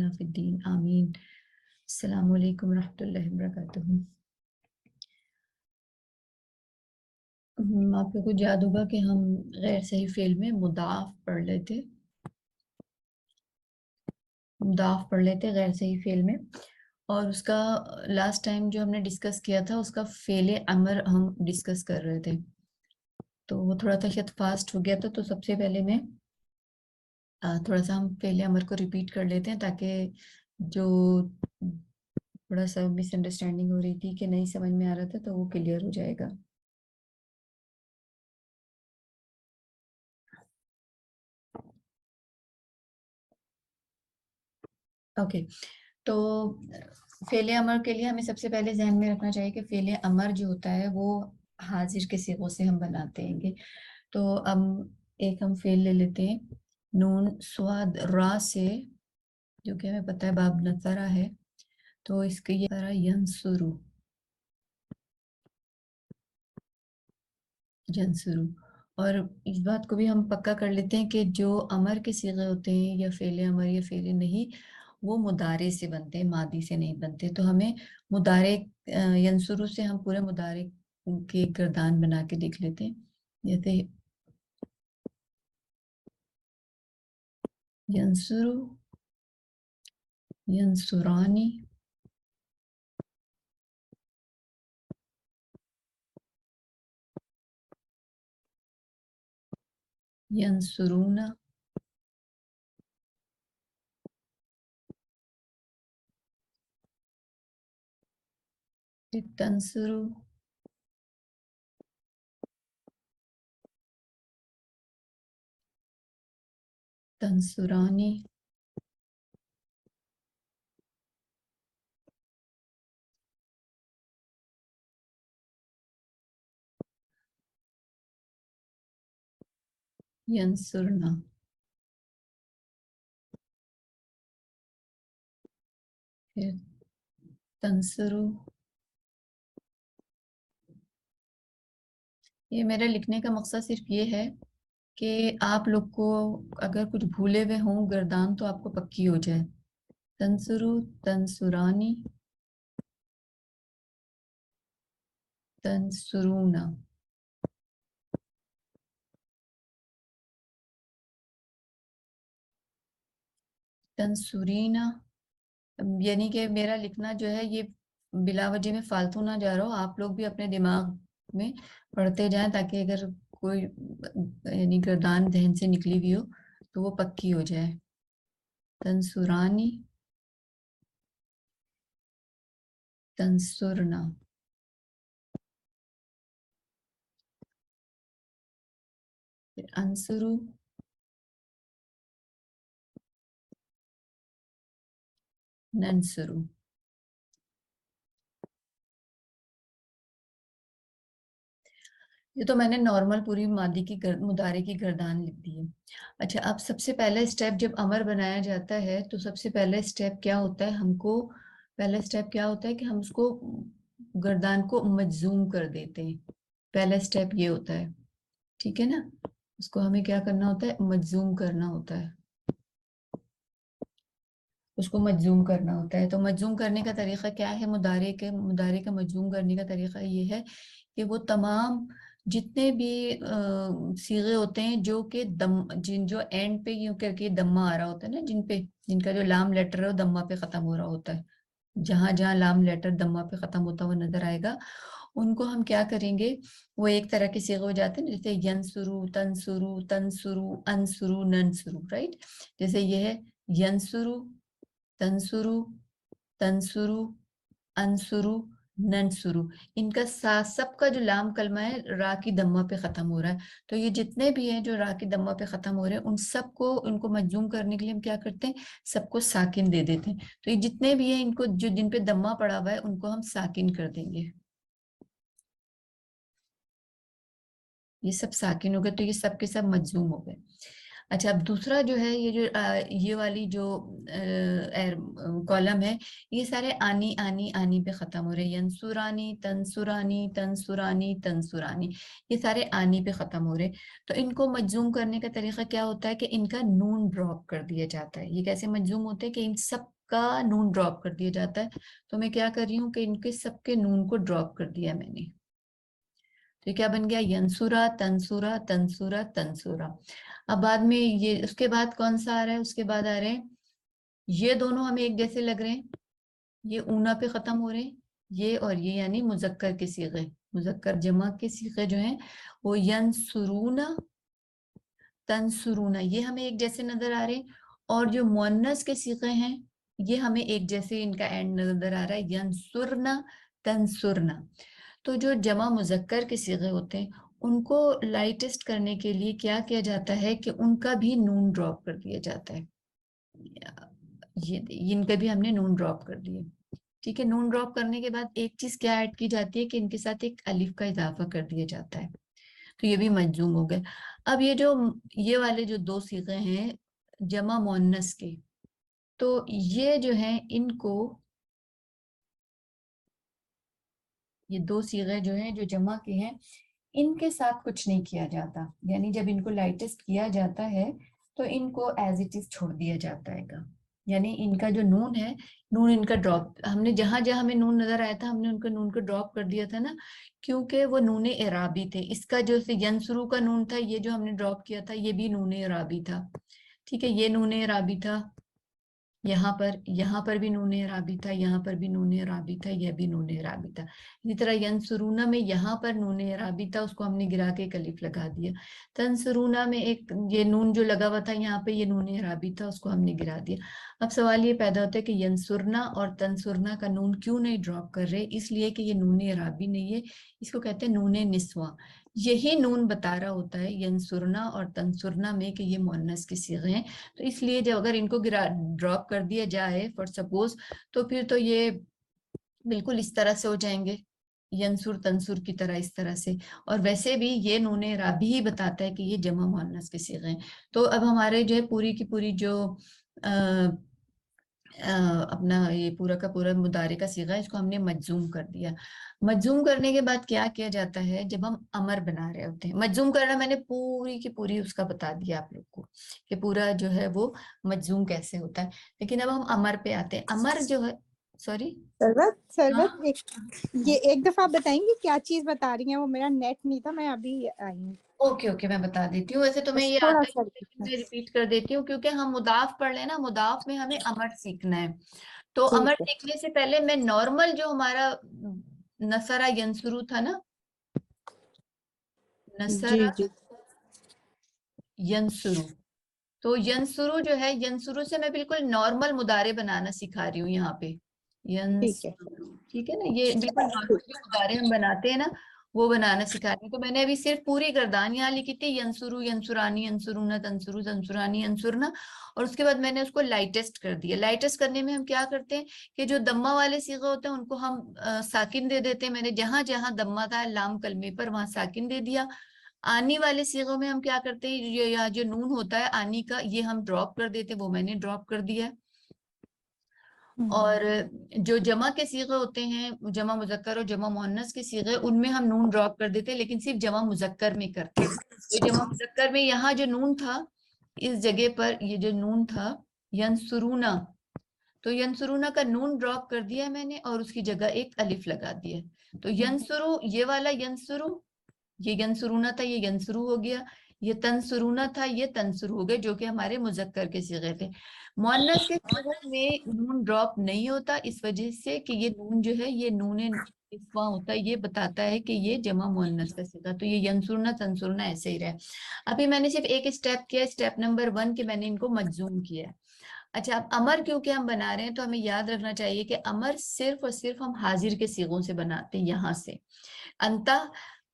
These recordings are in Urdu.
لنا فی الدین آمین. السلام علیکم ورحمۃ اللہ وبرکاتہ. آپ کو کچھ یاد ہوگا کہ ہم غیر صحیح فعل میں مضاف پڑھ لیتے غیر صحیح فعل میں، اور اس کا لاسٹ ٹائم جو ہم نے ڈسکس کیا تھا اس کا فعل امر ہم ڈسکس کر رہے تھے، تو وہ تھوڑا سا شاید فاسٹ ہو گیا تھا. تو سب سے پہلے میں تھوڑا سا ہم فعل امر کو ریپیٹ کر لیتے ہیں تاکہ جو تھوڑا سا مس انڈرسٹینڈنگ ہو رہی تھی کہ نہیں سمجھ میں آ رہا تھا تو وہ کلیئر ہو جائے گا. اوکے، تو فعل امر کے لیے ہمیں سب سے پہلے ذہن میں رکھنا چاہیے کہ فعل امر جو ہوتا ہے وہ حاضر کے صیغوں سے ہم بناتے ہیں گے. تو اب ہم فعل لے لیتے ہیں نون سواد را سے، جو کہ ہمیں پتہ ہے باب نصرہ ہے، تو اس کے یہ طرح ینصرو. اور اس بات کو بھی ہم پکا کر لیتے ہیں کہ جو امر کے صیغے ہوتے ہیں یا فعل امر یا فعل نہیں، وہ مضارع سے بنتے ہیں، ماضی سے نہیں بنتے. تو ہمیں مضارع ینصرو سے ہم پورے مضارع کے گردان بنا کے دیکھ لیتے ہیں. جیسے ینصرو، ینصرانی، ینصرون، تنصرو، تنصرانی، ینصرنا. پھر تنصرو. یہ میرا لکھنے کا مقصد صرف یہ ہے کہ آپ لوگ کو اگر کچھ بھولے ہوئے ہوں گردان تو آپ کو پکی ہو جائے. تنصرو، تنصرانی، تنصرونا. تنصرینا، یعنی کہ میرا لکھنا جو ہے یہ بلا وجہ میں فالتو نہ جا رہا ہو، آپ لوگ بھی اپنے دماغ میں پڑھتے جائیں تاکہ اگر کوئی یعنی گردان ذہن سے نکلی ہوئی ہو تو وہ پکی ہو جائے. تنصرانی، تنصرنا. پھر انصرو، ننصرو. یہ تو میں نے نارمل پوری ماضی کی مضارع کی گردان لکھ دی ہے. اچھا، اب سب سے پہلا اسٹیپ جب امر بنایا جاتا ہے تو سب سے پہلا اسٹیپ کیا ہوتا ہے؟ پہلا اسٹیپ کیا ہوتا ہے کہ ہم اس کو گردان کو مجزوم کر دیتے ہیں. پہلا اسٹیپ یہ ہوتا ہے، ٹھیک ہے نا؟ اس کو ہمیں کیا کرنا ہوتا ہے؟ مجزوم کرنا ہوتا ہے. اس کو مجزوم کرنا ہوتا ہے. تو مجزوم کرنے کا طریقہ کیا ہے؟ مضارع کا مجزوم کرنے کا طریقہ یہ ہے کہ وہ تمام جتنے بھی صیغے ہوتے ہیں جو کہ جو اینڈ پہ یوں کر کے دمہ آ رہا ہوتا ہے نا، جن کا جو لام لیٹر ہے وہ دمہ پہ ختم ہو رہا ہوتا ہے، جہاں جہاں لام لیٹر دمہ پہ ختم ہوتا ہوا نظر آئے گا ان کو ہم کیا کریں گے؟ وہ ایک طرح کے صیغے ہو جاتے ہیں، جیسے ینصرو، تنصرو، تنصرو، انصرو، ننصرو. رائٹ؟ جیسے یہ ہے ینصرو، تنصرو، تنصرو، انصرو، ننصرو. ان کا سب کا جو لام کلمہ ہے را کی دمہ پہ ختم ہو رہا ہے. تو یہ جتنے بھی ہیں جو را کی دمہ پہ ختم ہو رہے ہیں ان کو مجزوم کرنے کے لیے ہم کیا کرتے ہیں؟ سب کو ساکن دے دیتے ہیں. تو یہ جتنے بھی ہیں جن پہ دمہ پڑا ہوا ہے ان کو ہم ساکن کر دیں گے. یہ سب ساکن ہو گئے تو یہ سب کے سب مجزوم ہو گئے. اچھا، اب دوسرا جو ہے یہ والی جو کالم ہے، یہ سارے آنی آنی آنی پہ ختم ہو رہے ہیں. ینصرانی، تنصرانی، تنصرانی، تنصرانی، یہ سارے آنی پہ ختم ہو رہے ہیں. تو ان کو مجزوم کرنے کا طریقہ کیا ہوتا ہے کہ ان کا نون ڈراپ کر دیا جاتا ہے. یہ کیسے مجزوم ہوتے ہیں کہ ان سب کا نون ڈراپ کر دیا جاتا ہے. تو میں کیا کر رہی ہوں کہ ان کے سب کے نون کو ڈراپ کر دیا میں نے. تو کیا بن گیا؟ ینسورا تنسورا تنسورا تنسورا. اب بعد میں یہ اس کے بعد کون سا آ رہا ہے؟ اس کے بعد آ رہے ہیں یہ دونوں ہمیں ایک جیسے لگ رہے ہیں, یہ اونا پہ ختم ہو رہے ہیں, یہ اور یہ, یعنی مذکر کے صیغے, مذکر جمع کے صیغے جو ہیں وہ ینسرونا تنسرونا, یہ ہمیں ایک جیسے نظر آ رہے ہیں. اور جو مؤنث کے صیغے ہیں یہ ہمیں ایک جیسے ان کا اینڈ نظر آ رہا ہے, ینسرنا تنسرنا. تو جو جمع مذکر کے صیغے ہوتے ہیں ان کو لائٹسٹ کرنے کے لیے کیا کیا جاتا ہے کہ ان کا بھی نون ڈراپ کر دیا جاتا ہے. یہ ان کا بھی ہم نے نون ڈراپ کر دیا. ٹھیک ہے, نون ڈراپ کرنے کے بعد ایک چیز کیا ایڈ کی جاتی ہے کہ ان کے ساتھ ایک الف کا اضافہ کر دیا جاتا ہے. تو یہ بھی مجزوم ہو گئے. اب یہ والے جو دو صیغے ہیں جمع مؤنث کے, تو یہ جو ہیں ان کو, یہ دو صیغے جو ہیں جو جمع کے ہیں ان کے ساتھ کچھ نہیں کیا جاتا. یعنی جب ان کو لائٹسٹ کیا جاتا ہے تو ان کو ایز اٹ از چھوڑ دیا جاتا ہے گا. یعنی ان کا جو نون ہے, نون ان کا ڈراپ, ہم نے جہاں جہاں ہمیں نون نظر آیا تھا ہم نے ان کا نون کو ڈراپ کر دیا تھا نا, کیونکہ وہ نون اعرابی تھے. اس کا جو ینسرو کا نون تھا یہ جو ہم نے ڈراپ کیا تھا یہ بھی نون اعرابی تھا. ٹھیک ہے, یہ نون اعرابی تھا, یہاں پر بھی نون اعرابی تھا, یہاں پر بھی نون اعرابی تھا, یہ بھی نون اعرابی تھا. اسی طرح ینسرونا میں یہاں پر نون اعرابی تھا, اس کو ہم نے گرا کے ایک الف لگا دیا. تنسرونا میں ایک یہ نون جو لگا ہوا تھا یہاں پہ, یہ نون اعرابی تھا, اس کو ہم نے گرا دیا. اب سوال یہ پیدا ہوتا ہے کہ ینسرنا اور تنسرنا کا نون کیوں نہیں ڈراپ کر رہے؟ اس لیے کہ یہ نون اعرابی نہیں ہے, اس کو کہتے ہیں نون نسواں. یہی نون بتا رہا ہوتا ہے ینسرنا اور تنسرنا میں کہ یہ مؤنث کے صیغے ہیں. تو اس لیے جب اگر ان کو ڈراپ کر دیا جائے فار سپوز, تو پھر تو یہ بالکل اس طرح سے ہو جائیں گے, ینسر تنسر کی طرح اس طرح سے. اور ویسے بھی یہ نون اعرابی ہی بتاتا ہے کہ یہ جمع مؤنث کے صیغے ہیں. تو اب ہمارے جو ہے پوری کی پوری جو اپنا یہ پورا کا پورا مضارع کا صیغہ اس کو ہم نے مجزوم کر دیا. مجزوم کرنے کے بعد کیا کیا جاتا ہے جب ہم امر بنا رہے ہوتے ہیں؟ مجزوم کرنا میں نے پوری کی پوری اس کا بتا دیا آپ لوگ کو کہ پورا جو ہے وہ مجزوم کیسے ہوتا ہے. لیکن اب ہم امر پہ آتے ہیں. امر جو ہے, سوری سربت یہ ایک دفعہ آپ بتائیں گے کیا چیز بتا رہی ہیں؟ وہ میرا نیٹ نہیں تھا, میں ابھی آئی ہوں. اوکے میں بتا دیتی ہوں. ویسے تو میں یہ تھوڑا آتا سا ہے لیکن میں ریپیٹ کر دیتی ہوں کیونکہ ہم مضاف پڑھ لیں نا, مضاف میں ہمیں امر سیکھنا ہے. تو امر ٹھیک ہے. سیکھنے سے پہلے میں نارمل جو ہمارا نصرہ ینسرو تھا نا, جی نصرہ جی ینسرو, تو ینسرو جو ہے, ینسرو سے میں بالکل نارمل مضارع بنانا سکھا رہی ہوں یہاں پہ. ٹھیک ہے. ینسرو, ٹھیک ہے نا, یہ بالکل نارمل جو مضارع ہم بناتے ہیں نا وہ بنانا سکھا رہی ہوں. تو میں نے ابھی صرف پوری گردان یہاں لکھی تھی, ینسرو ینسرانی ینسرونا تنسرو تنسرانی ینسرنا, اور اس کے بعد میں نے اس کو لائٹسٹ کر دیا. لائٹسٹ کرنے میں ہم کیا کرتے ہیں کہ جو دمہ والے صیغے ہوتے ہیں ان کو ہم ساکن دے دیتے ہیں. میں نے جہاں جہاں دمہ تھا لام کلمے پر وہاں ساکن دے دیا. آنی والے صیغوں میں ہم کیا کرتے ہیں, یہ جو نون ہوتا ہے آنی کا یہ ہم ڈراپ کر دیتے, وہ میں نے ڈراپ کر دیا. اور جو جمع کے صیغے ہوتے ہیں, جمع مذکر اور جمع مؤنث کے صیغے, ان میں ہم نون ڈراپ کر دیتے لیکن صرف جمع مذکر میں کرتے ہیں. تو جمع مذکر میں یہاں جو نون تھا اس جگہ پر, یہ جو نون تھا ینسرونا, تو ینسرونا کا نون ڈراپ کر دیا میں نے اور اس کی جگہ ایک الف لگا دیا. تو ینسرو, یہ والا ینسرو, یہ ینسرونا تھا یہ ینسرو ہو گیا. یہ تنسرونا تھا یہ تنسرو ہو گئے, جو کہ ہمارے مذکر کے صیغے تھے. مؤنث کے صیغوں میں نون ڈراپ نہیں ہوتا اس وجہ سے کہ یہ نون جو ہے یہ نون نسواں ہوتا ہے, یہ بتاتا ہے کہ یہ جمع مؤنث کا صیغہ. تو یہ ینسرنا تنسرنا ایسے ہی رہے. ابھی میں نے صرف ایک اسٹیپ کیا, اسٹیپ نمبر 1 کہ میں نے ان کو مجزوم کیا. اچھا, اب امر کیونکہ ہم بنا رہے ہیں تو ہمیں یاد رکھنا چاہیے کہ امر صرف اور صرف ہم حاضر کے صیغوں سے بناتے ہیں. یہاں سے انتا,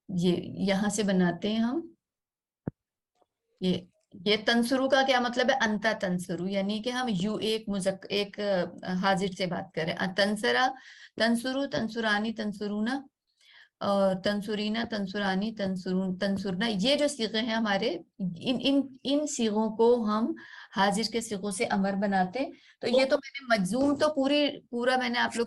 یہ یہاں سے بناتے ہیں ہم. یہ تنسرو کا کیا مطلب ہے؟ انتا تنسرو, یعنی کہ ہم ایک حاضر سے بات کریں. تنسرا تنسرو تنسرانی تنسرونا اور تنسرینا تنسرانی تنسرنا, یہ جو صیغے ہیں ہمارے, ان صیغوں کو ہم حاضر کے صیغوں سے امر بناتے. تو یہ تو میں نے مجزوم تو پورا میں نے آپ لوگ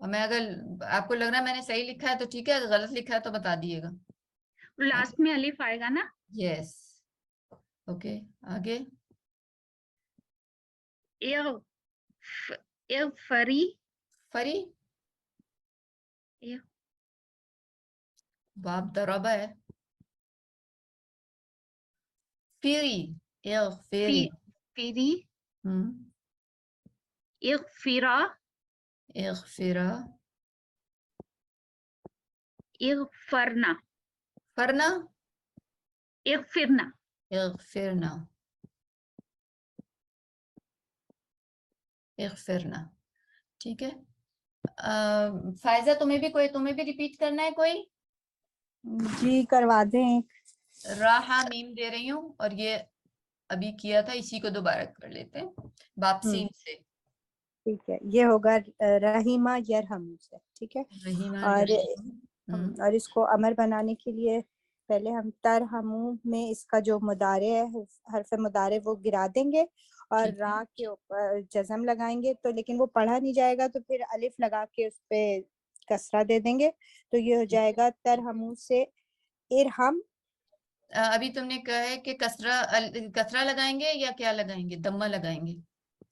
اور میں اگر آپ کو لگ رہا ہے میں نے صحیح لکھا ہے تو ٹھیک ہے, اگر غلط لکھا ہے تو بتا دیے گا. لاسٹ میں الف آئے گا نا. یس اوکے آگے. فری فری باب ضربہ ہے. فیری فیری فری اغفرا اغفرا اغفرنا فرنا اغفرنا اغفرنا اغفرنا. ٹھیک ہے. فائزہ تمہیں بھی ریپیٹ کرنا ہے کوئی؟ جی کروا دیں. راہا میم دے رہی ہوں اور یہ ابھی کیا تھا, اسی کو دوبارہ کر لیتے ہیں باب سین سے. ٹھیک ہے, یہ ہوگا رحیمہ یرحم سے. ٹھیک ہے, رحیمہ اور اس کو امر بنانے کے لیے پہلے ہم ترحمو میں اس کا جو مضارع ہے حرف مضارع وہ گرا دیں گے اور را کے اوپر جزم لگائیں گے. تو لیکن وہ پڑھا نہیں جائے گا تو پھر الف لگا کے اس پہ کسرہ دے دیں گے. تو یہ ہو جائے گا ترحمو سے ارحم. ابھی تم نے کہا ہے کہ کسرہ لگائیں گے یا کیا لگائیں گے؟ دمہ لگائیں گے.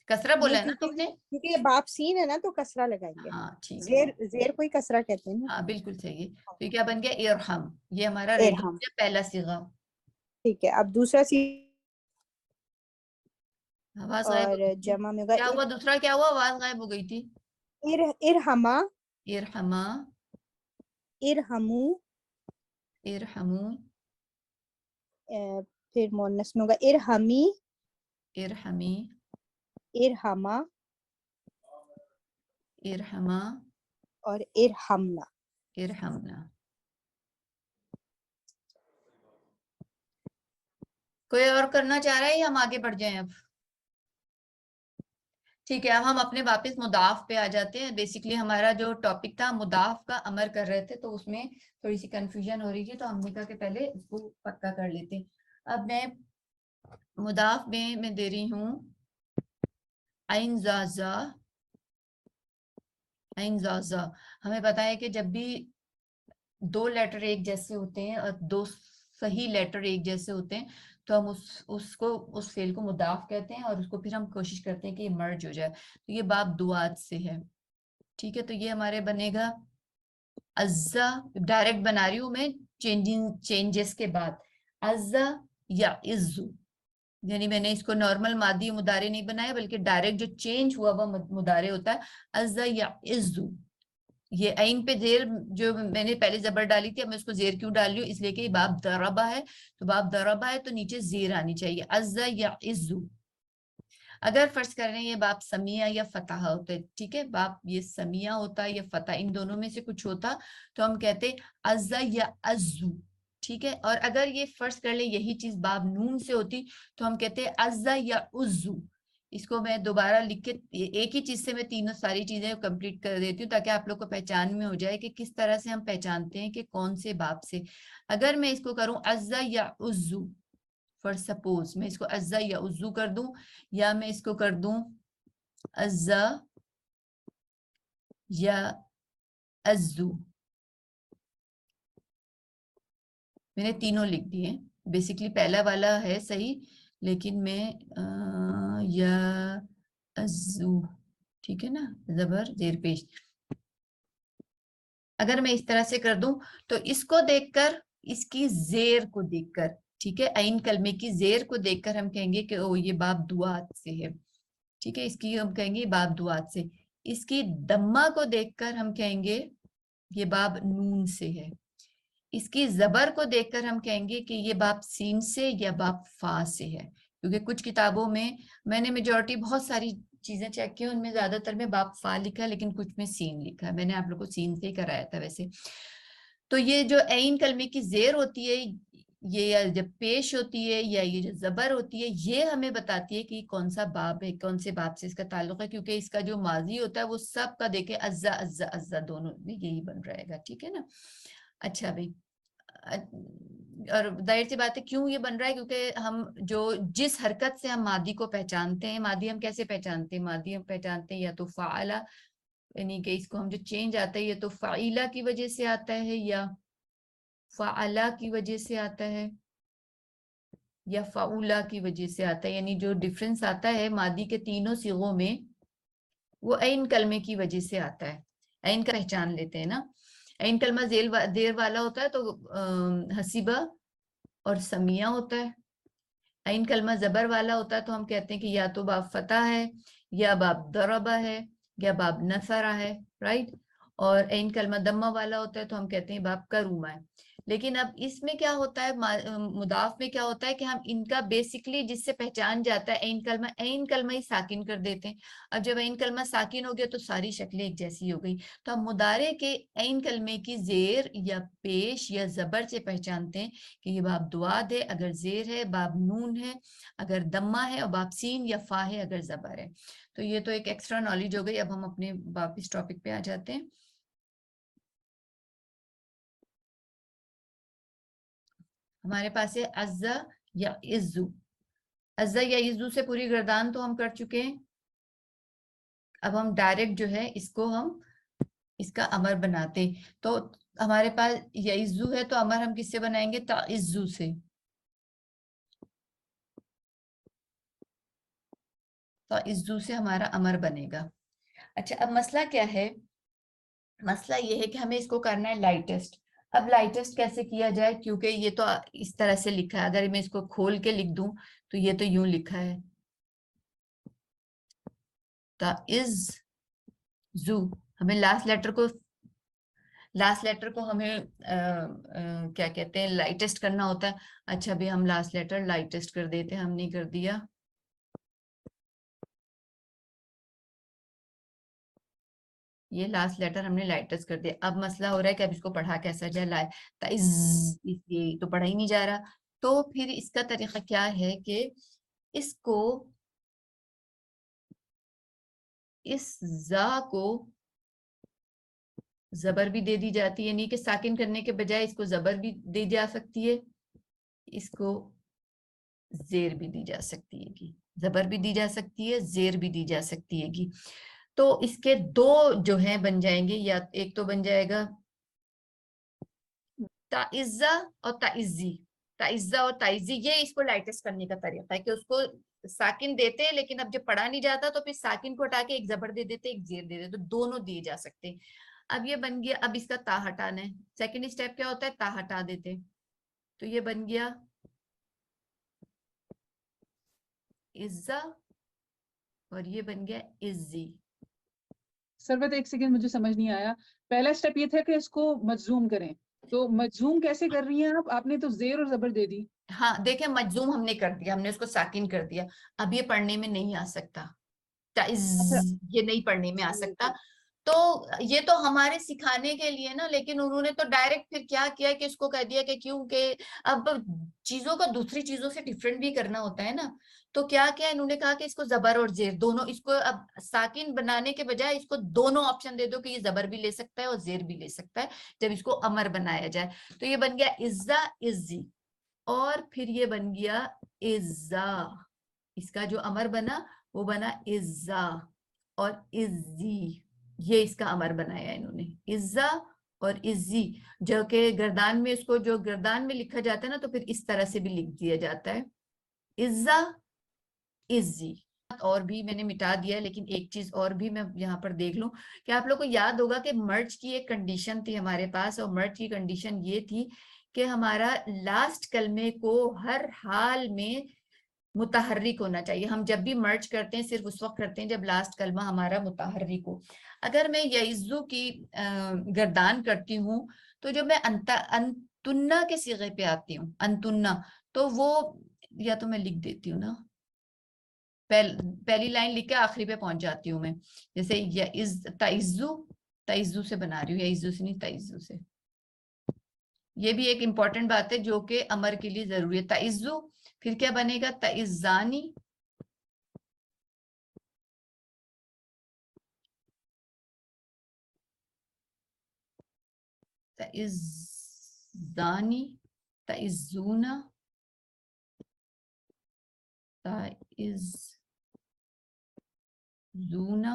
کسرہ بولا ہے نا تم نے؟ کیونکہ یہ باب سین ہے نا تو کسرہ لگائیں گے. ہاں ٹھیک ہے, زیر کوئی کسرہ کہتے ہیں نا. ہاں بالکل صحیح ہے. تو کیا بن گیا؟ ارحم. یہ ہمارا ریڈی ارحم. پہلا صیغہ. ٹھیک ہے, اب دوسرا آواز غائب اور ہو گئی. جمع میں کیا ہوا دوسرا کیا ہوا؟ آواز غائب ہو گئی تھی. ارحما ارحما ارحمو. ارحمو پھر مونس میں ہوگا ارحمی ارحمی ارحما ارحما اور ارحمنا. ارحمنا. کوئی اور کرنا چاہ رہا ہے یا ہم آگے بڑھ جائیں اب؟ ٹھیک ہے, اب ہم اپنے واپس مضاف پہ آ جاتے ہیں. بیسیکلی ہمارا جو ٹاپک تھا مضاف کا امر کر رہے تھے تو اس میں تھوڑی سی کنفیوژن ہو رہی تھی, تو ہم نے کہا کہ پہلے اس کو پکا کر لیتے ہیں. اب میں مضاف میں دے رہی ہوں عین زازا. عین زازا ہمیں پتا ہے کہ جب بھی دو لیٹر ایک جیسے ہوتے ہیں اور دو صحیح لیٹر ایک جیسے ہوتے ہیں تو ہم اس فعل کو مضاف کہتے ہیں اور اس کو پھر ہم کوشش کرتے ہیں کہ یہ مرج ہو جائے. تو یہ باب دعات سے ہے. ٹھیک ہے, تو یہ ہمارے بنے گا عزا. ڈائریکٹ بنا رہی ہوں میں چینجز کے بعد. عزا یا عزو, یعنی میں نے اس کو نارمل ماضی مضارع نہیں بنایا بلکہ ڈائریکٹ جو چینج ہوا وہ مضارع ہوتا ہے عزا یا عزو. یہ عین پہ زیر جو میں نے پہلے زبر ڈالی تھی, اب میں اس کو زیر کیوں ڈال رہی ہوں؟ اس لیے کہ باب ضربہ ہے, تو باب ضربہ ہے تو نیچے زیر آنی چاہیے. عزا یا عزو. اگر فرض کر رہے ہیں یہ باب سمیہ یا فتح ہوتا ہے, ٹھیک ہے, باب یہ سمیہ ہوتا یا فتح, ان دونوں میں سے کچھ ہوتا تو ہم کہتے عزا یا عزو. ٹھیک ہے, اور اگر یہ فرض کر لیں یہی چیز باب نون سے ہوتی تو ہم کہتے عزا یا عزو. اس کو میں دوبارہ لکھ کے ایک ہی چیز سے میں تینوں ساری چیزیں کمپلیٹ کر دیتی ہوں تاکہ آپ لوگ کو پہچان میں ہو جائے کہ کس طرح سے ہم پہچانتے ہیں کہ کون سے باب سے. اگر میں اس کو کروں عزا یا عزو, فار سپوز میں اس کو عزا یا عزو کر دوں, یا میں اس کو کر دوں عزا یا عزو, میں نے تینوں لکھ دیے. بیسیکلی پہلا والا ہے صحیح, لیکن میں یا عزو, ٹھیک ہے نا, زبر زیر پیش. اگر میں اس طرح سے کر دوں تو اس کو دیکھ کر, اس کی زیر کو دیکھ کر, ٹھیک ہے, عین کلمے کی زیر کو دیکھ کر ہم کہیں گے کہ او یہ باب دعات سے ہے. ٹھیک ہے, اس کی ہم کہیں گے باب دعات سے. اس کی دمہ کو دیکھ کر ہم کہیں گے یہ باب نون سے ہے. اس کی زبر کو دیکھ کر ہم کہیں گے کہ یہ باب سین سے یا باب فا سے ہے. کیونکہ کچھ کتابوں میں نے میجورٹی بہت ساری چیزیں چیک کی, ان میں زیادہ تر میں باب فا لکھا ہے لیکن کچھ میں سین لکھا ہے. میں نے آپ لوگ کو سین سے ہی کرایا تھا ویسے. تو یہ جو عین کلمے کی زیر ہوتی ہے, یہ جب پیش ہوتی ہے یا یہ جو زبر ہوتی ہے, یہ ہمیں بتاتی ہے کہ کون سا باب ہے, کون سے باب سے اس کا تعلق ہے, کیونکہ اس کا جو ماضی ہوتا ہے وہ سب کا دیکھیں عزا عزا عزا دونوں میں یہی بن رہے گا. ٹھیک ہے نا. اچھا بھائی, اور ظاہر سی بات ہے کیوں یہ بن رہا ہے, کیونکہ ہم جس حرکت سے ہم ماضی کو پہچانتے ہیں, ماضی ہم کیسے پہچانتے ہیں؟ ماضی ہم پہچانتے ہیں یا تو فعلا یعنی کہ اس کو ہم جو چینج آتا ہے یہ تو فعیلہ کی وجہ سے آتا ہے یا فعلا کی وجہ سے آتا ہے یا فعولا کی وجہ سے آتا ہے، یعنی جو ڈفرنس آتا ہے ماضی کے تینوں صیغوں میں وہ عین کلمے کی وجہ سے آتا ہے. عین کا پہچان لیتے ہیں نا. عین کلمہ زیر والا ہوتا ہے تو حسیبہ اور سمیہ ہوتا ہے. عین کلمہ زبر والا ہوتا ہے تو ہم کہتے ہیں کہ یا تو باب فتح ہے یا باب ضربہ ہے یا باب نصرہ ہے، رائٹ. اور عین کلمہ دمہ والا ہوتا ہے تو ہم کہتے ہیں باب کرومہ ہے. لیکن اب اس میں کیا ہوتا ہے، مضاف میں کیا ہوتا ہے کہ ہم ان کا بیسکلی جس سے پہچان جاتا ہے عین کلمہ ہی ساکن کر دیتے ہیں. اب جب عین کلمہ ساکن ہو گیا تو ساری شکلیں ایک جیسی ہو گئی. تو ہم مضارع کے عین کلمے کی زیر یا پیش یا زبر سے پہچانتے ہیں کہ یہ باب دواد ہے اگر زیر ہے، باب نون ہے اگر دمہ ہے، اور باب سین یا فا ہے اگر زبر ہے. تو یہ تو ایک ایکسٹرا نالج ہو گئی. اب ہم اپنے واپس ٹاپک پہ آ جاتے ہیں. ہمارے پاس ہے عزا یا عزو. عزا یا عزو سے پوری گردان تو ہم کر چکے ہیں. اب ہم ڈائریکٹ جو ہے اس کو ہم اس کا امر بناتے ہیں. تو ہمارے پاس یا عزو ہے تو امر ہم کس سے بنائیں گے؟ تعزو سے. تعزو سے ہمارا امر بنے گا. اچھا اب مسئلہ کیا ہے؟ مسئلہ یہ ہے کہ ہمیں اس کو کرنا ہے لائٹسٹ. اب لائٹسٹ کیسے کیا جائے؟ کیونکہ یہ تو اس طرح سے لکھا ہے. اگر میں اس کو کھول کے لکھ دوں تو یہ تو یوں لکھا ہے تعزو. ہمیں لاسٹ لیٹر کو ہمیں کیا کہتے ہیں لائٹسٹ کرنا ہوتا ہے. اچھا بھی ہم لاسٹ لیٹر لائٹسٹ کر دیتے ہیں. ہم نہیں کر دیا. یہ لاسٹ لیٹر ہم نے لائٹسٹ کر دیا. اب مسئلہ ہو رہا ہے کہ اب اس کو پڑھا کیسا جائے؟ یہ تو پڑھا ہی نہیں جا رہا. تو پھر اس کا طریقہ کیا ہے کہ اس کو اس زا کو زبر بھی دے دی جاتی ہے، یعنی کہ ساکن کرنے کے بجائے اس کو زبر بھی دی جا سکتی ہے، اس کو زیر بھی دی جا سکتی ہے گی. زبر بھی دی جا سکتی ہے، زیر بھی دی جا سکتی ہے گی. تو اس کے دو جو ہیں بن جائیں گے. یا ایک تو بن جائے گا تعزہ اور تعزی. تعزہ اور تعزی یہ اس کو لائٹسٹ کرنے کا طریقہ ہے کہ اس کو ساکن دیتے ہیں لیکن اب جب پڑھا نہیں جاتا تو پھر ساکن کو ہٹا کے ایک زبر دے دیتے ایک زیر دے دیتے. تو دونوں دیے جا سکتے ہیں. اب یہ بن گیا. اب اس کا تا ہٹانا ہے. سیکنڈ اسٹیپ کیا ہوتا ہے؟ تا ہٹا دیتے. تو یہ بن گیا عزہ اور یہ بن گیا عزی. سربت ایک سیکنڈ مجھے سمجھ نہیں آیا. پہلا اسٹیپ یہ تھا کہ اس کو مجزوم کریں. تو مجزوم کیسے کر رہی ہیں آپ نے تو زیر اور زبر دے دی. ہاں دیکھیں مجزوم ہم نے کر دیا. ہم نے اس کو ساکن کر دیا. اب یہ پڑھنے میں نہیں آ سکتا. یہ نہیں پڑھنے میں آ سکتا. تو یہ تو ہمارے سکھانے کے لیے نا. لیکن انہوں نے تو ڈائریکٹ پھر کیا کیا کہ اس کو کہہ دیا کہ کیونکہ اب چیزوں کا دوسری چیزوں سے ڈیفرنٹ بھی کرنا ہوتا ہے نا. تو کیا کیا انہوں نے کہا کہ اس کو زبر اور زیر دونوں. اس کو اب ساکن بنانے کے بجائے اس کو دونوں آپشن دے دو کہ یہ زبر بھی لے سکتا ہے اور زیر بھی لے سکتا ہے جب اس کو امر بنایا جائے. تو یہ بن گیا عزہ عزی. اور پھر یہ بن گیا عزا. اس کا جو امر بنا وہ بنا عزا اور عزی. یہ اس کا امر بنایا انہوں نے عزا اور عزی. جو کہ گردان میں اس کو جو گردان میں لکھا جاتا ہے نا تو پھر اس طرح سے بھی لکھ دیا جاتا ہے عزا عزی. اور بھی میں نے مٹا دیا لیکن ایک چیز اور بھی میں یہاں پر دیکھ لوں کہ آپ لوگ کو یاد ہوگا کہ مرج کی ایک کنڈیشن تھی ہمارے پاس. اور مرج کی کنڈیشن یہ تھی کہ ہمارا لاسٹ کلمے کو ہر حال میں متحرک ہونا چاہیے. ہم جب بھی مرج کرتے ہیں صرف اس وقت کرتے ہیں جب لاسٹ کلمہ ہمارا متحرک ہو. اگر میں یعزو کی گردان کرتی ہوں تو جب میں انتنا کے صیغے پہ آتی ہوں انتنا تو وہ یا تو میں لکھ دیتی ہوں نا. پہلی لائن لکھ کے آخری پہ پہنچ جاتی ہوں میں. جیسے تعزو سے بنا رہی ہوں. یعزو سے نہیں تعزو سے. یہ بھی ایک امپورٹنٹ بات ہے جو کہ امر کے لیے ضروری ہے. تعزو پھر کیا بنے گا؟ تعزانی. تعزانی تعزونا تعزونا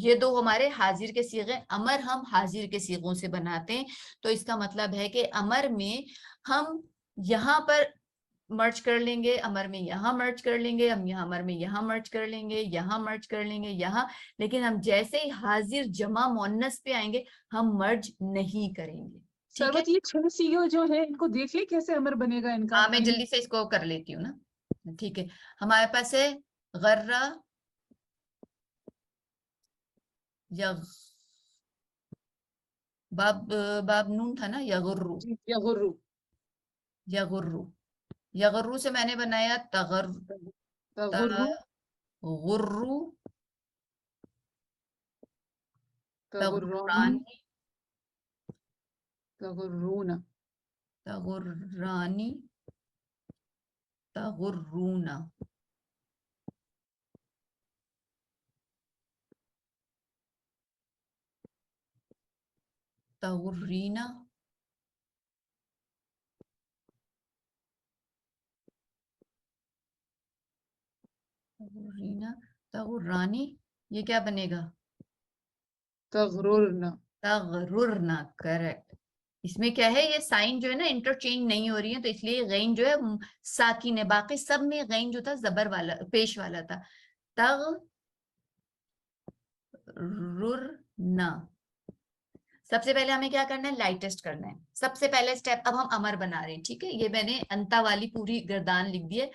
یہ دو ہمارے حاضر کے صیغے، امر ہم حاضر کے صیغوں سے بناتے ہیں، تو اس کا مطلب ہے کہ امر میں ہم یہاں پر مرج کر لیں گے، امر میں یہاں مرج کر لیں گے، ہم یہاں امر میں یہاں مرج کر لیں گے، یہاں مرج کر لیں گے، یہاں، لیکن ہم جیسے ہی حاضر جمع مؤنث پہ آئیں گے ہم مرج نہیں کریں گے. ٹھیک ہے، سروت یہ 6 صیغے جو ہے ان کو دیکھ لیں کیسے امر بنے گا ان کا. ہاں میں جلدی سے اس کو کر لیتی ہوں نا. ٹھیک ہے، ہمارے پاس ہے غرہ یغ، باب نون تھا نا، یغرو، یغرو، یغرو، یغرو سے میں نے بنایا تغرو، غرو، تغرانی، تغرانی، تغرونا، تغرانی، تغرونا. تغرینا، تغرینا، تغرانی، یہ کیا بنے گا؟ تغررنا. تغررنا، کریکٹ. اس میں کیا ہے، یہ سائن جو ہے نا انٹرچینج نہیں ہو رہی ہے، تو اس لیے غین جو ہے ساکن ہے. باقی سب میں غین جو تھا زبر والا، پیش والا تھا. تغررنا. سب سے پہلے ہمیں کیا کرنا ہے، لائٹسٹ کرنا ہے. سب سے پہلے سٹیپ، اب ہم امر بنا رہے ہیں. ٹھیک ہے، یہ میں نے انتا والی پوری گردان لکھ دی ہے.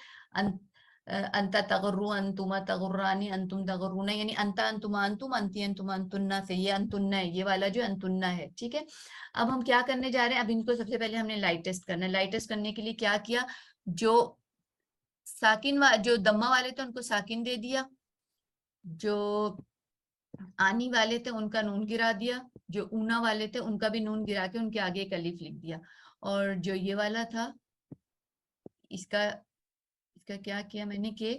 انتا تغرو، انتما تغرانی، انتم تغرونا، یعنی انتا انتما انتم، انتی انتما انتنا سے یہ انتنا ہے، یہ والا جو انتنا ہے. ٹھیک ہے، اب ہم کیا کرنے جا رہے ہیں، اب ان کو سب سے پہلے ہم نے لائٹسٹ کرنا ہے. لائٹسٹ کرنے کے لیے کیا کیا، جو ساکن جو دمہ والے تھے ان کو ساکن دے دیا، جو آنی والے تھے ان کا نون گرا دیا، جو اونا والے تھے ان کا بھی نون گرا کے ان کے آگے ایک الف لکھ دیا، اور جو یہ والا تھا اس کا کیا کیا میں نے کہ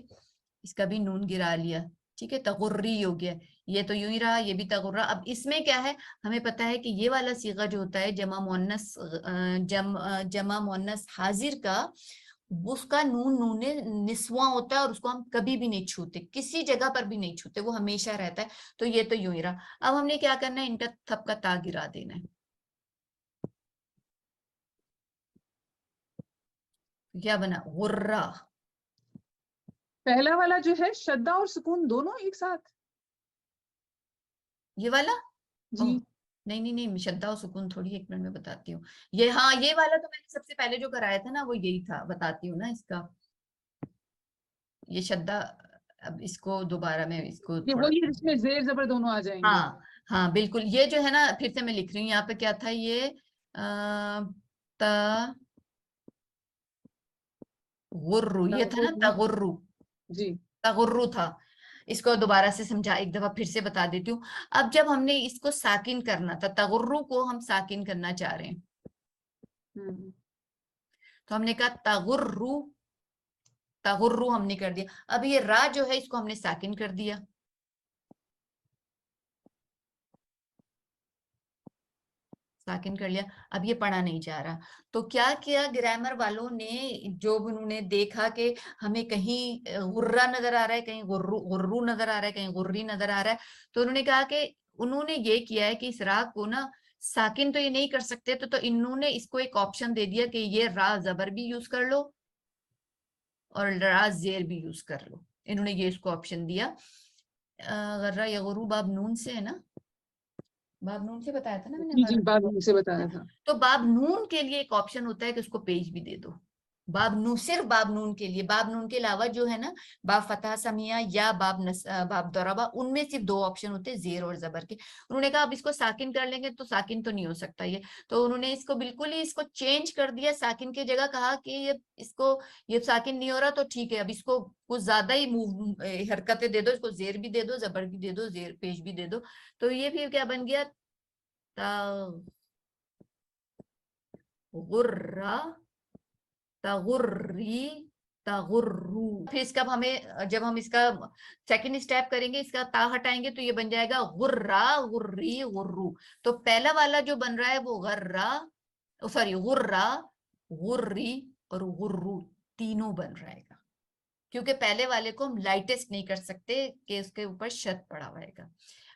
اس کا بھی نون گرا لیا. ٹھیک ہے، تغری ہو گیا. یہ تو یوں ہی رہا، یہ بھی تغرا. اب اس میں کیا ہے، ہمیں پتا ہے کہ یہ والا صیغہ جو ہوتا ہے جمع مؤنث حاضر کا، اس کا نون نسواں ہوتا ہے، اور اس کو ہم کبھی بھی نہیں چھوتے، کسی جگہ پر بھی نہیں چھوتے، وہ ہمیشہ رہتا ہے. تو یہ تو یوں ہی رہا. اب ہم نے کیا کرنا ہے، ان کا تھپ کا تا گرا دینا ہے. کیا بنا، غرہ. پہلا والا جو ہے شدہ اور سکون دونوں ایک ساتھ. یہ والا جی نہیں نہیں نہیں، شدہ اور سکون تھوڑی، ایک منٹ میں بتاتی ہوں. یہ ہاں، یہ والا تو میں نے سب سے پہلے جو کرایا تھا نا وہ یہی تھا، بتاتی ہوں نا اس کا. یہ شدہ، اب اس کو دوبارہ میں اس کو یہ تھوڑا، وہی جس میں زیر زبر دونوں آ جائیں گے. ہاں ہاں بالکل. یہ جو ہے نا پھر سے میں لکھ رہی ہوں یہاں پہ، کیا تھا یہ تغرو، یہ تھا نا تغرو، جی تغرو تھا. اس کو دوبارہ سے سمجھا، ایک دفعہ پھر سے بتا دیتی ہوں. اب جب ہم نے اس کو ساکن کرنا تھا، تغرو کو ہم ساکن کرنا چاہ رہے ہیں، تو ہم نے کہا تغرو، تغرو ہم نے کر دیا. اب یہ را جو ہے اس کو ہم نے ساکن کر دیا، ساکن کر لیا. اب یہ پڑھا نہیں جا رہا، تو کیا کیا گرامر والوں نے، جو انہوں نے دیکھا کہ ہمیں کہیں غرہ نظر آ رہا ہے، کہیں غرو نظر آ رہا ہے، کہیں غری نظر آ رہا ہے، تو انہوں نے کہا کہ انہوں نے یہ کیا ہے کہ اس را کو نا ساکن تو یہ نہیں کر سکتے، تو انہوں نے اس کو ایک آپشن دے دیا کہ یہ را زبر بھی یوز کر لو اور را زیر بھی یوز کر لو. انہوں نے یہ اس کو آپشن دیا. غرہ یغرو باب نون سے ہے نا، باب نون سے بتایا تھا نا میں نے. جی بات سے بتایا تھا. تو باب نون کے لیے ایک آپشن ہوتا ہے کہ اس کو پیج بھی دے دو. باب نون، صرف باب نون کے لیے، باب نون کے علاوہ جو ہے نا باب فتح سمیہ یا باب ضربہ، ان میں صرف دو آپشن ہوتے ہیں، زیر اور زبر کے. انہوں نے کہا اب اس کو ساکن کر لیں گے تو ساکن تو نہیں ہو سکتا یہ، تو انہوں نے اس کو بالکل ہی اس کو چینج کر دیا. ساکن کی جگہ کہا کہ اس کو یہ ساکن نہیں ہو رہا تو ٹھیک ہے، اب اس کو کچھ زیادہ ہی حرکتیں دے دو، اس کو زیر بھی دے دو، زبر بھی دے دو، زیر پیش بھی دے دو. تو یہ پھر کیا بن گیا، غرہ، تغری، تغرو. پھر اس کا ہمیں، جب ہم اس کا سیکنڈ اسٹیپ کریں گے، اس کا تا ہٹائیں گے تو یہ بن جائے گا غرہ، غری، غرو. تو پہلا والا جو بن رہا ہے وہ غرہ، سوری غرہ، غری اور غرو تینوں بن رہے گا، کیونکہ پہلے والے کو ہم لائٹسٹ نہیں کر سکتے کہ اس کے اوپر شد پڑا ہوئے گا.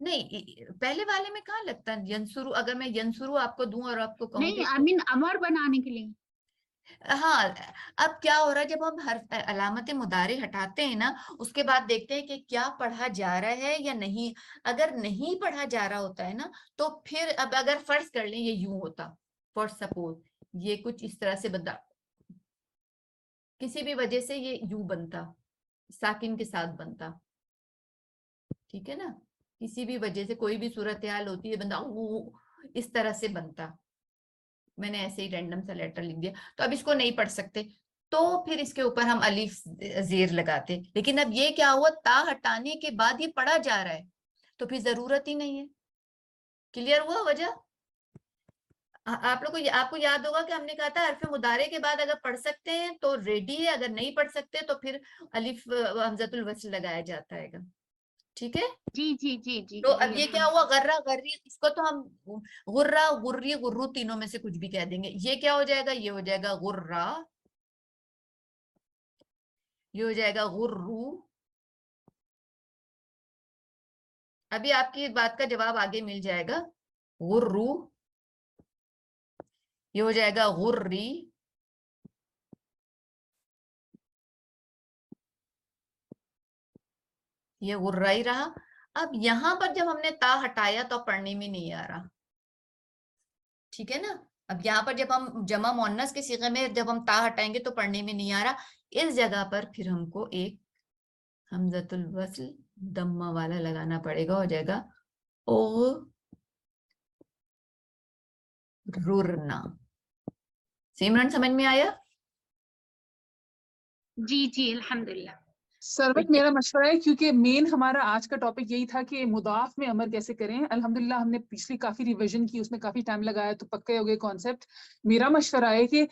نہیں پہلے والے میں کہاں لگتا ہے ینسرو, اگر میں ینسرو آپ کو دوں اور آپ کو کہوں نہیں, I mean امر بنانے کے لیے. ہاں اب کیا ہو رہا ہے جب ہم ہر علامت مضارع ہٹاتے ہیں نا اس کے بعد دیکھتے ہیں کہ کیا پڑھا جا رہا ہے یا نہیں. اگر نہیں پڑھا جا رہا ہوتا ہے نا تو پھر اب اگر فرض کر لیں یہ یوں ہوتا, فار سپوز یہ کچھ اس طرح سے بنتا, کسی بھی وجہ سے یہ یوں بنتا, ساکن کے ساتھ بنتا, ٹھیک ہے نا, کسی بھی وجہ سے کوئی بھی صورتحال ہوتی ہے بندہ اس طرح سے بنتا. میں نے ایسے ہی رینڈم سا لیٹر لکھ دیا, تو اب اس کو نہیں پڑھ سکتے تو پھر اس کے اوپر ہم الف زیر لگاتے. لیکن اب یہ کیا ہوا, تا ہٹانے کے بعد یہ پڑھا جا رہا ہے تو پھر ضرورت ہی نہیں ہے. کلیئر ہوا وجہ؟ آپ کو یاد ہوگا کہ ہم نے کہا تھا حرف مضارع کے بعد اگر پڑھ سکتے ہیں تو ریڈی ہے, اگر نہیں پڑھ سکتے تو پھر الف حمزۃ الوصل لگایا جاتا ہے گا. ٹھیک ہے جی جی جی جی. تو اب یہ کیا ہوا, غرہ غری, اس کو تو ہم غرہ غری غرو تینوں میں سے کچھ بھی کہہ دیں گے. یہ کیا ہو جائے گا, یہ ہو جائے گا غرہ, یہ ہو جائے گا غرو. ابھی آپ کی بات کا جواب آگے مل جائے گا. غرو, یہ ہو جائے گا غری, یہ غرہ ہی رہا. اب یہاں پر جب ہم نے تا ہٹایا تو پڑھنے میں نہیں آ رہا, ٹھیک ہے نا. اب یہاں پر جب ہم جمع مؤنث کے صیغے میں جب ہم تا ہٹائیں گے تو پڑھنے میں نہیں آ رہا. اس جگہ پر پھر ہم کو ایک حمزۃ الوصل دمہ والا لگانا پڑے گا, ہو جائے گا او رورنا. سیمرن سمجھ میں آیا؟ جی جی الحمدللہ. سروت میرا مشورہ ہے, کیونکہ مین ہمارا آج کا ٹاپک یہی تھا کہ مضاف میں امر کیسے کریں. الحمدللہ ہم نے پچھلی کافی ریویژن کی, اس میں کافی ٹائم لگایا تو پکے ہو گئے کانسیپٹ. میرا مشورہ ہے کہ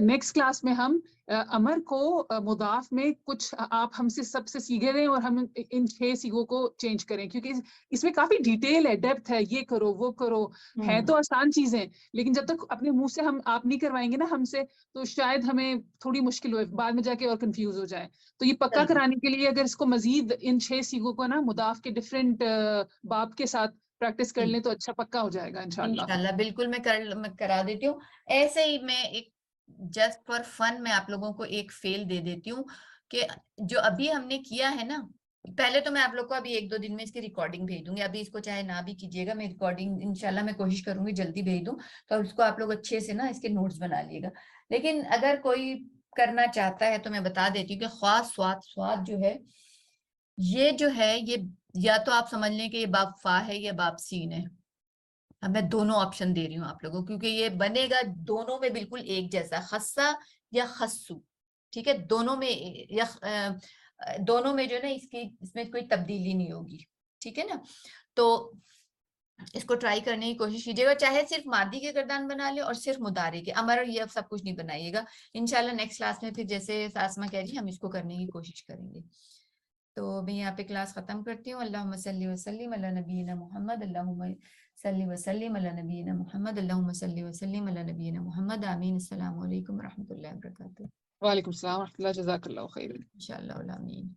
نیکسٹ کلاس میں ہم امر کو مضاف میں کچھ آپ ہم سے سب سے سیکھے رہے اور ہم ان 6 سیگوں کو چینج کریں, کیونکہ اس میں کافی ڈیٹیل ہے, ڈیپتھ ہے, یہ کرو وہ کرو. ہے تو آسان چیزیں, لیکن جب تک اپنے منہ سے ہم آپ نہیں کروائیں گے نا ہم سے, تو شاید ہمیں تھوڑی مشکل ہو, بعد میں جا کے اور کنفیوز ہو جائے. تو یہ پکا کرانے کے لیے اگر اس کو مزید ان 6 سیگوں کو نا مضاف کے ڈفرینٹ باب کے ساتھ پریکٹس کر لیں تو اچھا پکا ہو جائے گا انشاءاللہ. انشاءاللہ بالکل میں کرا دیتی ہوں. ایسے ہی میں ایک جسٹ فار فن میں آپ لوگوں کو ایک فیل دے دیتی ہوں کہ جو ابھی ہم نے کیا ہے نا, پہلے تو میں آپ لوگ کو ابھی 1-2 دن میں اس کی ریکارڈنگ بھیج دوں گی. ابھی اس کو چاہے نہ بھی کیجیے گا, میں ریکارڈنگ انشاءاللہ میں کوشش کروں گی جلدی بھیج دوں, تو اس کو آپ لوگ اچھے سے نا اس کے نوٹس بنا لیے گا. لیکن اگر کوئی کرنا چاہتا ہے تو میں بتا دیتی ہوں کہ خاص سواد جو ہے یہ جو ہے یہ یا تو آپ سمجھ لیں کہ یہ باب فا ہے یا باب سین ہے. اب میں دونوں آپشن دے رہی ہوں آپ لوگوں کو, کیونکہ یہ بنے گا دونوں میں بالکل ایک جیسا, خصہ یا خصو, ٹھیک ہے. دونوں میں یا دونوں میں جو ہے نا اس میں کوئی تبدیلی نہیں ہوگی, ٹھیک ہے نا. تو اس کو ٹرائی کرنے کی کوشش کیجیے گا, چاہے صرف ماضی کے گردان بنا لیں اور صرف مضارع کے, امر یہ اب سب کچھ نہیں بنائیے گا. انشاءاللہ نیکسٹ کلاس میں پھر جیسے ساسمہ کہہ رہی ہم اس کو کرنے کی کوشش کریں گے. تو میں یہاں پہ کلاس ختم کرتی ہوں. اللہم صلی وسلم علی نبینا محمد, اللہم صلی وسلم علی نبینا محمد, اللہم صلی وسلم علی نبینا محمد. آمین. السلام علیکم ورحمۃ اللہ وبرکاتہ. وعلیکم السلام ورحمۃ اللہ. جزاک اللہ خیر. انشاءاللہ. آمین.